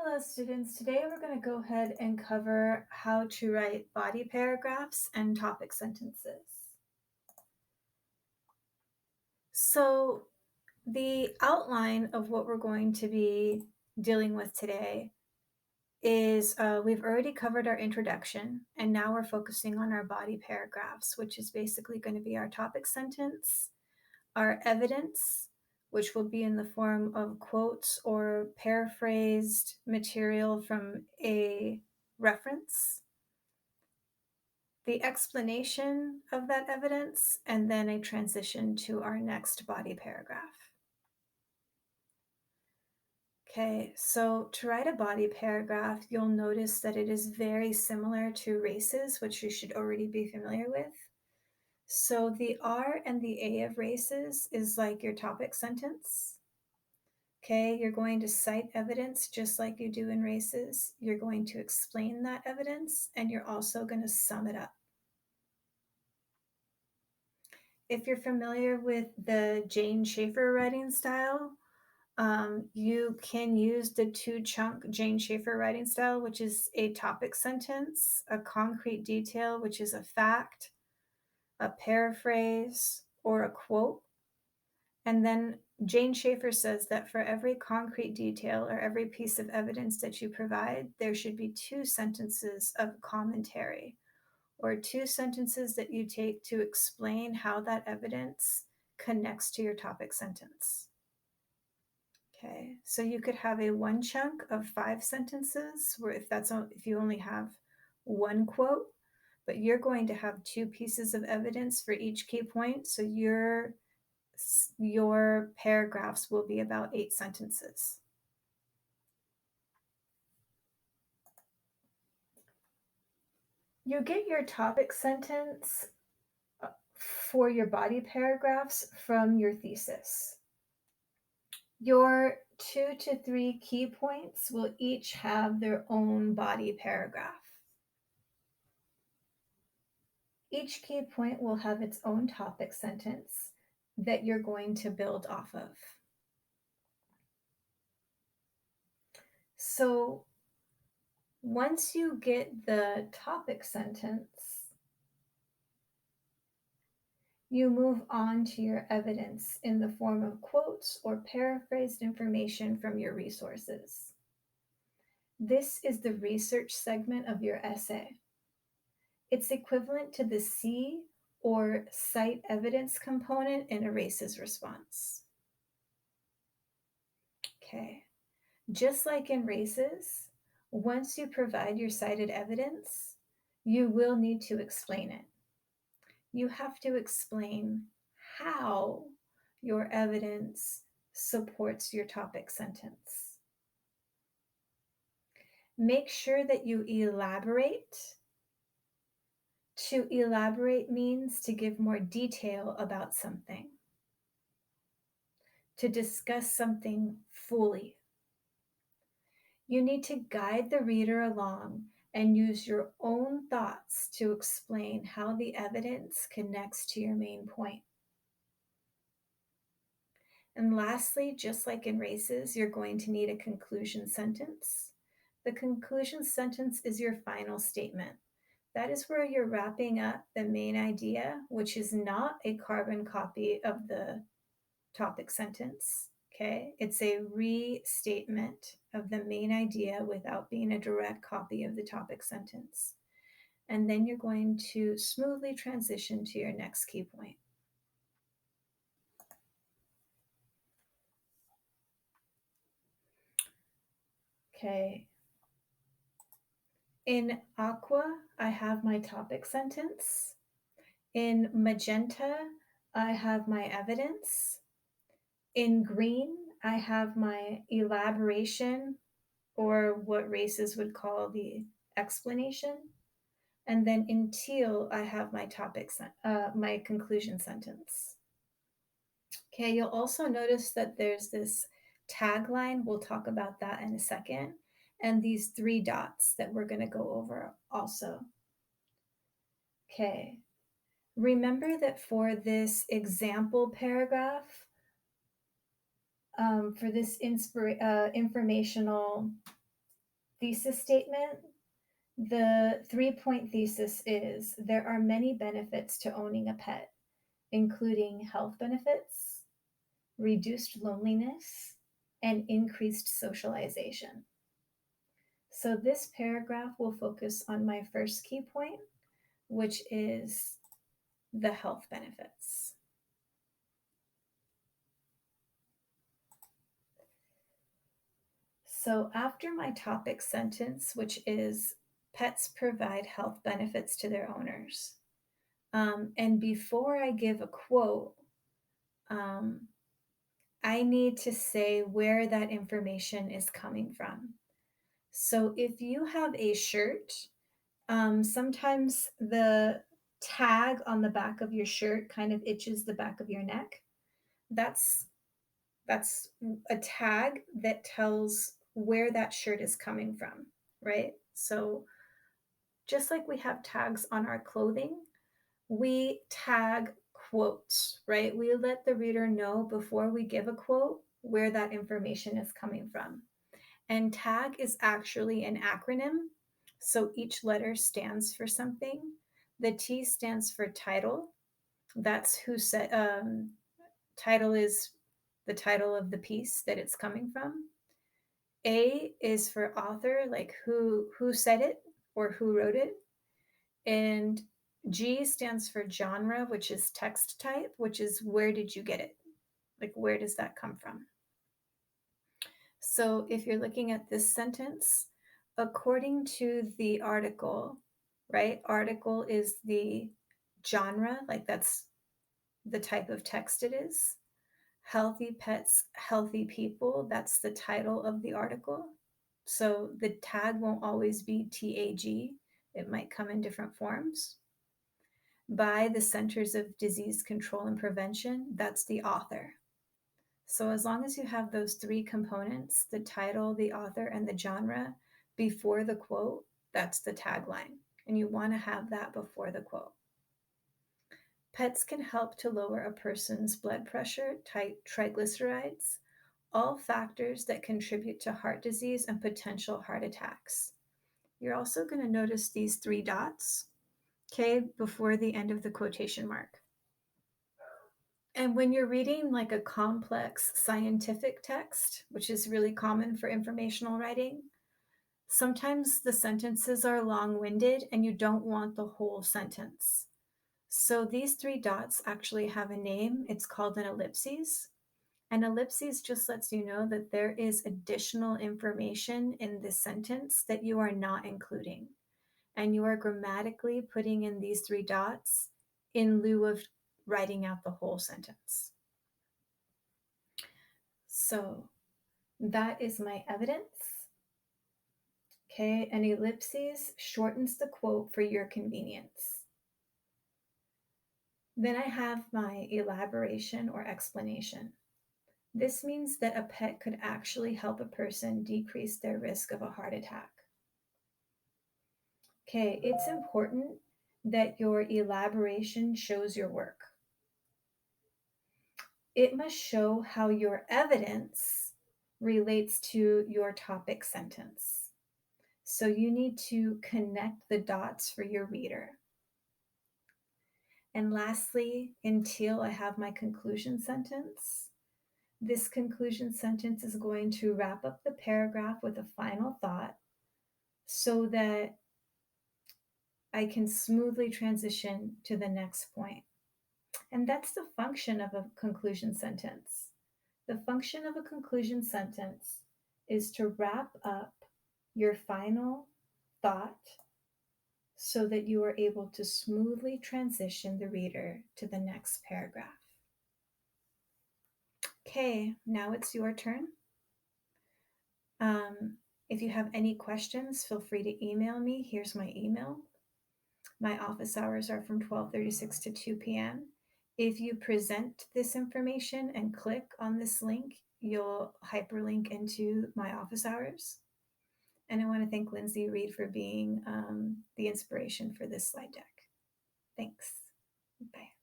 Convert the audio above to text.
Hello, students. Today we're going to go ahead and cover how to write body paragraphs and topic sentences. So, the outline of what we're going to be dealing with today is we've already covered our introduction, and now we're focusing on our body paragraphs, which is basically going to be our topic sentence, our evidence, which will be in the form of quotes or paraphrased material from a reference, the explanation of that evidence, and then a transition to our next body paragraph. Okay, so to write a body paragraph, you'll notice that it is very similar to races, which you should already be familiar with. So the R and the A of races is like your topic sentence. Okay, you're going to cite evidence just like you do in races. You're going to explain that evidence, and you're also going to sum it up. If you're familiar with the Jane Schaefer writing style, you can use the two-chunk Jane Schaefer writing style, which is a topic sentence, a concrete detail, which is a fact, a paraphrase, or a quote. And then Jane Schaefer says that for every concrete detail or every piece of evidence that you provide, there should be two sentences of commentary or two sentences that you take to explain how that evidence connects to your topic sentence. Okay, so you could have a one chunk of 5 sentences where if you only have one quote, but you're going to have two pieces of evidence for each key point. So your paragraphs will be about 8 sentences. You get your topic sentence for your body paragraphs from your thesis. Your 2 to 3 key points will each have their own body paragraph. Each key point will have its own topic sentence that you're going to build off of. So once you get the topic sentence, you move on to your evidence in the form of quotes or paraphrased information from your resources. This is the research segment of your essay. It's equivalent to the C or cite evidence component in a races response. Okay, just like in races, once you provide your cited evidence, you will need to explain it. You have to explain how your evidence supports your topic sentence. Make sure that you elaborate. To elaborate means to give more detail about something, to discuss something fully. You need to guide the reader along and use your own thoughts to explain how the evidence connects to your main point. And lastly, just like in races, you're going to need a conclusion sentence. The conclusion sentence is your final statement. That is where you're wrapping up the main idea, which is not a carbon copy of the topic sentence. Okay, it's a restatement of the main idea without being a direct copy of the topic sentence. And then you're going to smoothly transition to your next key point. Okay. In aqua, I have my topic sentence. In magenta, I have my evidence. In green, I have my elaboration, or what races would call the explanation. And then in teal, I have my my conclusion sentence. Okay, you'll also notice that there's this tagline. We'll talk about that in a second. And these 3 dots that we're going to go over also. Okay, remember that for this example paragraph, for this informational thesis statement, the 3-point thesis is there are many benefits to owning a pet, including health benefits, reduced loneliness, and increased socialization. So this paragraph will focus on my first key point, which is the health benefits. So after my topic sentence, which is pets provide health benefits to their owners, and before I give a quote, um, I need to say where that information is coming from. So if you have a shirt, sometimes the tag on the back of your shirt kind of itches the back of your neck. That's that's a tag that tells where that shirt is coming from, right? So just like we have tags on our clothing, we tag quotes, right? We let the reader know before we give a quote where that information is coming from. And tag is actually an acronym. So each letter stands for something. The T stands for title. That's who said, title is the title of the piece that it's coming from. A is for author, like who said it or who wrote it. And G stands for genre, which is text type, which is where did you get it? Like where does that come from? So if you're looking at this sentence, according to the article, right? Article is the genre, like that's the type of text it is. Healthy pets, healthy people, that's the title of the article. So the tag won't always be TAG, it might come in different forms. By the Centers of Disease Control and Prevention, that's the author. So as long as you have those three components, the title, the author, and the genre, before the quote, that's the tagline. And you want to have that before the quote. Pets can help to lower a person's blood pressure, triglycerides, all factors that contribute to heart disease and potential heart attacks. You're also going to notice these 3 dots, okay, before the end of the quotation mark. And when you're reading like a complex scientific text, which is really common for informational writing, sometimes the sentences are long winded and you don't want the whole sentence. So these 3 dots actually have a name. It's called an ellipses. An ellipses just lets you know that there is additional information in this sentence that you are not including. And you are grammatically putting in these 3 dots in lieu of writing out the whole sentence. So that is my evidence. Okay, an ellipses shortens the quote for your convenience. Then I have my elaboration or explanation. This means that a pet could actually help a person decrease their risk of a heart attack. Okay, it's important that your elaboration shows your work. It must show how your evidence relates to your topic sentence. So you need to connect the dots for your reader. And lastly, until I have my conclusion sentence, this conclusion sentence is going to wrap up the paragraph with a final thought so that I can smoothly transition to the next point. And that's the function of a conclusion sentence. The function of a conclusion sentence is to wrap up your final thought so that you are able to smoothly transition the reader to the next paragraph. Okay, now it's your turn. If you have any questions, feel free to email me. Here's my email. My office hours are from 12:36 to 2 p.m. If you present this information and click on this link, you'll hyperlink into my office hours. And I want to thank Lindsay Reed for being the inspiration for this slide deck. Thanks. Bye.